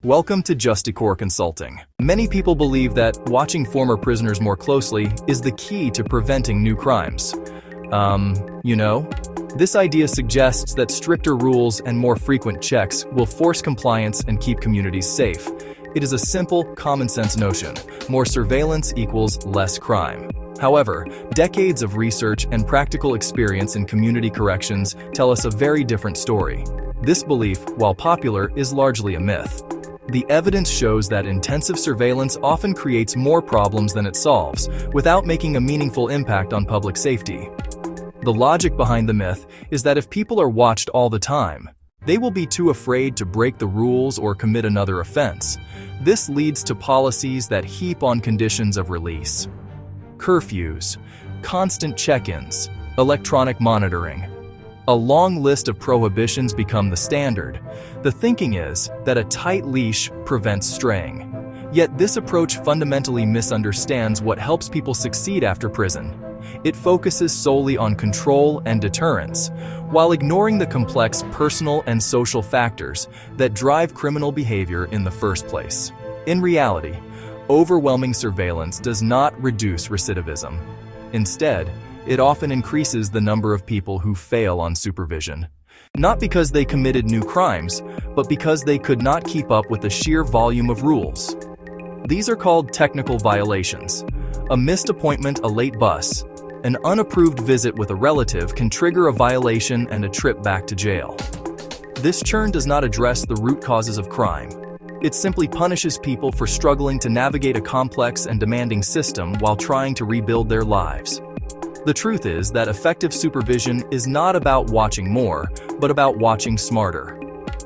Welcome to Justicore Consulting. Many people believe that watching former prisoners more closely is the key to preventing new crimes. This idea suggests that stricter rules and more frequent checks will force compliance and keep communities safe. It is a simple, common-sense notion. More surveillance equals less crime. However, decades of research and practical experience in community corrections tell us a very different story. This belief, while popular, is largely a myth. The evidence shows that intensive surveillance often creates more problems than it solves, without making a meaningful impact on public safety. The logic behind the myth is that if people are watched all the time, they will be too afraid to break the rules or commit another offense. This leads to policies that heap on conditions of release. Curfews, constant check-ins, electronic monitoring. A long list of prohibitions become the standard. The thinking is that a tight leash prevents straying. Yet this approach fundamentally misunderstands what helps people succeed after prison. It focuses solely on control and deterrence, while ignoring the complex personal and social factors that drive criminal behavior in the first place. In reality, overwhelming surveillance does not reduce recidivism. Instead, it often increases the number of people who fail on supervision. Not because they committed new crimes, but because they could not keep up with the sheer volume of rules. These are called technical violations. A missed appointment, a late bus, an unapproved visit with a relative can trigger a violation and a trip back to jail. This churn does not address the root causes of crime. It simply punishes people for struggling to navigate a complex and demanding system while trying to rebuild their lives. The truth is that effective supervision is not about watching more, but about watching smarter.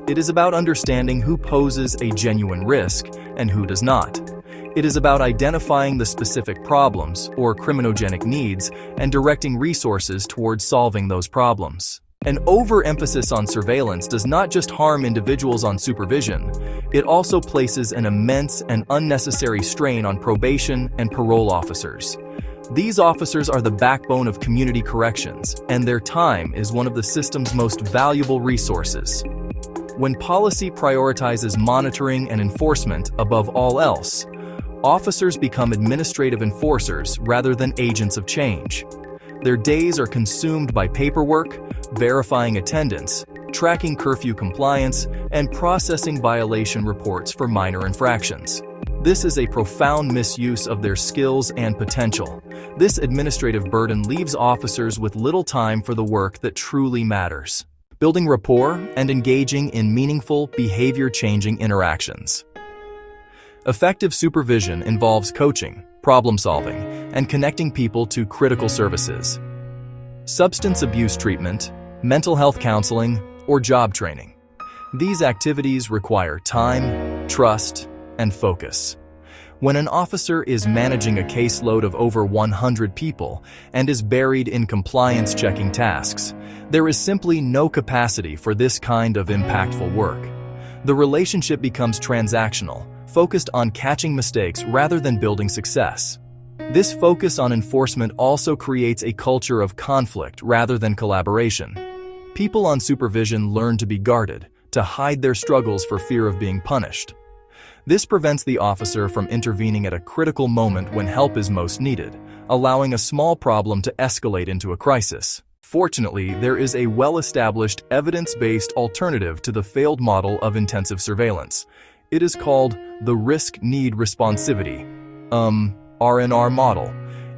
It is about understanding who poses a genuine risk and who does not. It is about identifying the specific problems or criminogenic needs and directing resources towards solving those problems. An overemphasis on surveillance does not just harm individuals on supervision, it also places an immense and unnecessary strain on probation and parole officers. These officers are the backbone of community corrections, and their time is one of the system's most valuable resources. When policy prioritizes monitoring and enforcement above all else, officers become administrative enforcers rather than agents of change. Their days are consumed by paperwork, verifying attendance, tracking curfew compliance, and processing violation reports for minor infractions. This is a profound misuse of their skills and potential. This administrative burden leaves officers with little time for the work that truly matters: building rapport and engaging in meaningful, behavior-changing interactions. Effective supervision involves coaching, problem-solving, and connecting people to critical services. Substance abuse treatment, mental health counseling, or job training. These activities require time, trust, and focus. When an officer is managing a caseload of over 100 people and is buried in compliance-checking tasks, there is simply no capacity for this kind of impactful work. The relationship becomes transactional, focused on catching mistakes rather than building success. This focus on enforcement also creates a culture of conflict rather than collaboration. People on supervision learn to be guarded, to hide their struggles for fear of being punished. This prevents the officer from intervening at a critical moment when help is most needed, allowing a small problem to escalate into a crisis. Fortunately, there is a well-established, evidence-based alternative to the failed model of intensive surveillance. It is called the Risk-Need Responsivity, R&R model,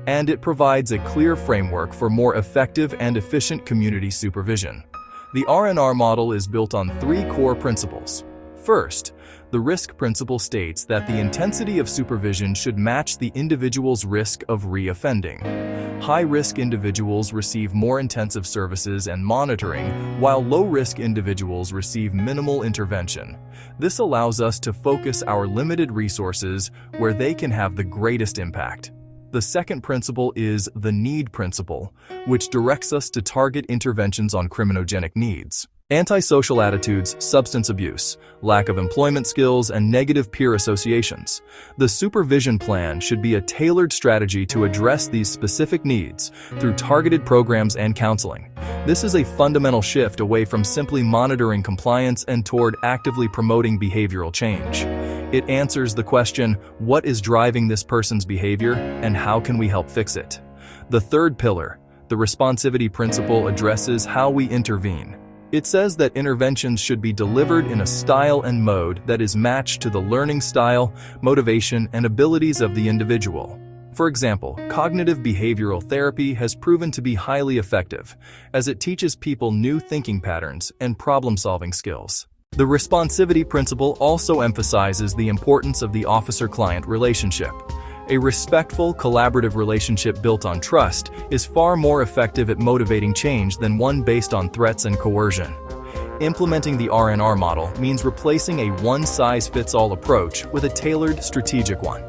and it provides a clear framework for more effective and efficient community supervision. The R&R model is built on three core principles. First, the risk principle states that the intensity of supervision should match the individual's risk of reoffending. High-risk individuals receive more intensive services and monitoring, while low-risk individuals receive minimal intervention. This allows us to focus our limited resources where they can have the greatest impact. The second principle is the need principle, which directs us to target interventions on criminogenic needs. Antisocial attitudes, substance abuse, lack of employment skills, and negative peer associations. The supervision plan should be a tailored strategy to address these specific needs through targeted programs and counseling. This is a fundamental shift away from simply monitoring compliance and toward actively promoting behavioral change. It answers the question, what is driving this person's behavior and how can we help fix it? The third pillar, the responsivity principle, addresses how we intervene. It says that interventions should be delivered in a style and mode that is matched to the learning style, motivation, and abilities of the individual. For example, cognitive behavioral therapy has proven to be highly effective, as it teaches people new thinking patterns and problem-solving skills. The responsivity principle also emphasizes the importance of the officer-client relationship. A respectful, collaborative relationship built on trust is far more effective at motivating change than one based on threats and coercion. Implementing the R&R model means replacing a one-size-fits-all approach with a tailored, strategic one.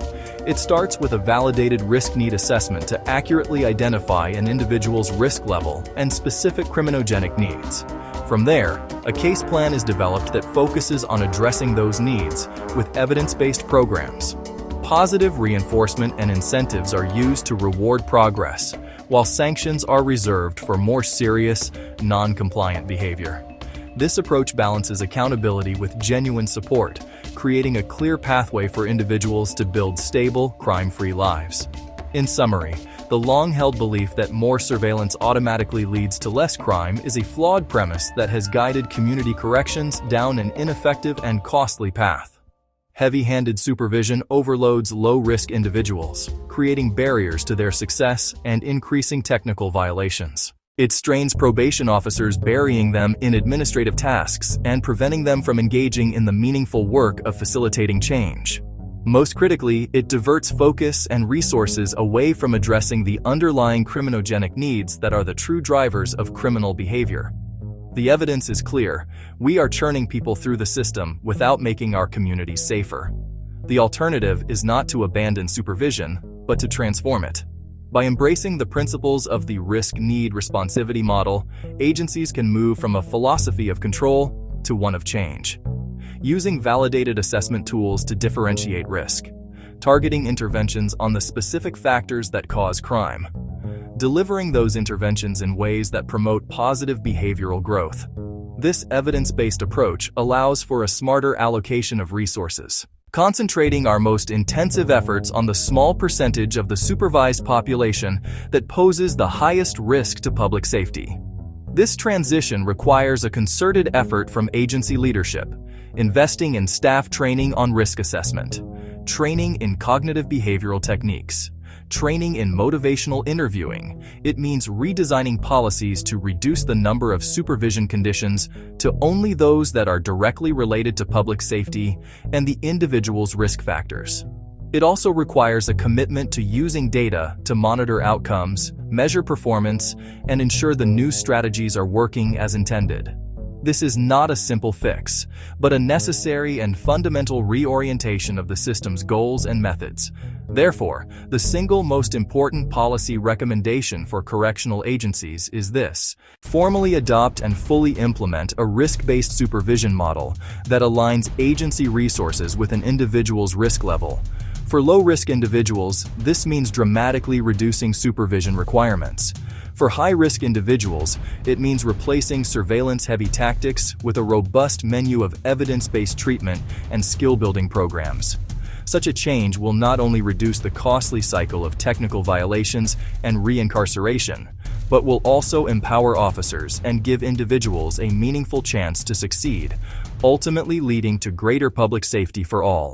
It starts with a validated risk-need assessment to accurately identify an individual's risk level and specific criminogenic needs. From there, a case plan is developed that focuses on addressing those needs with evidence-based programs. Positive reinforcement and incentives are used to reward progress, while sanctions are reserved for more serious, non-compliant behavior. This approach balances accountability with genuine support, creating a clear pathway for individuals to build stable, crime-free lives. In summary, the long-held belief that more surveillance automatically leads to less crime is a flawed premise that has guided community corrections down an ineffective and costly path. Heavy-handed supervision overloads low-risk individuals, creating barriers to their success and increasing technical violations. It strains probation officers, burying them in administrative tasks and preventing them from engaging in the meaningful work of facilitating change. Most critically, it diverts focus and resources away from addressing the underlying criminogenic needs that are the true drivers of criminal behavior. The evidence is clear. We are churning people through the system without making our communities safer. The alternative is not to abandon supervision, but to transform it. By embracing the principles of the risk-need responsivity model, agencies can move from a philosophy of control to one of change. Using validated assessment tools to differentiate risk, targeting interventions on the specific factors that cause crime, delivering those interventions in ways that promote positive behavioral growth. This evidence-based approach allows for a smarter allocation of resources, concentrating our most intensive efforts on the small percentage of the supervised population that poses the highest risk to public safety. This transition requires a concerted effort from agency leadership, investing in staff training on risk assessment, training in cognitive behavioral techniques, training in motivational interviewing. It means redesigning policies to reduce the number of supervision conditions to only those that are directly related to public safety and the individual's risk factors. It also requires a commitment to using data to monitor outcomes, measure performance, and ensure the new strategies are working as intended. This is not a simple fix, but a necessary and fundamental reorientation of the system's goals and methods. Therefore, the single most important policy recommendation for correctional agencies is this: formally adopt and fully implement a risk-based supervision model that aligns agency resources with an individual's risk level. For low-risk individuals, this means dramatically reducing supervision requirements. For high-risk individuals, it means replacing surveillance-heavy tactics with a robust menu of evidence-based treatment and skill-building programs. Such a change will not only reduce the costly cycle of technical violations and reincarceration, but will also empower officers and give individuals a meaningful chance to succeed, ultimately leading to greater public safety for all.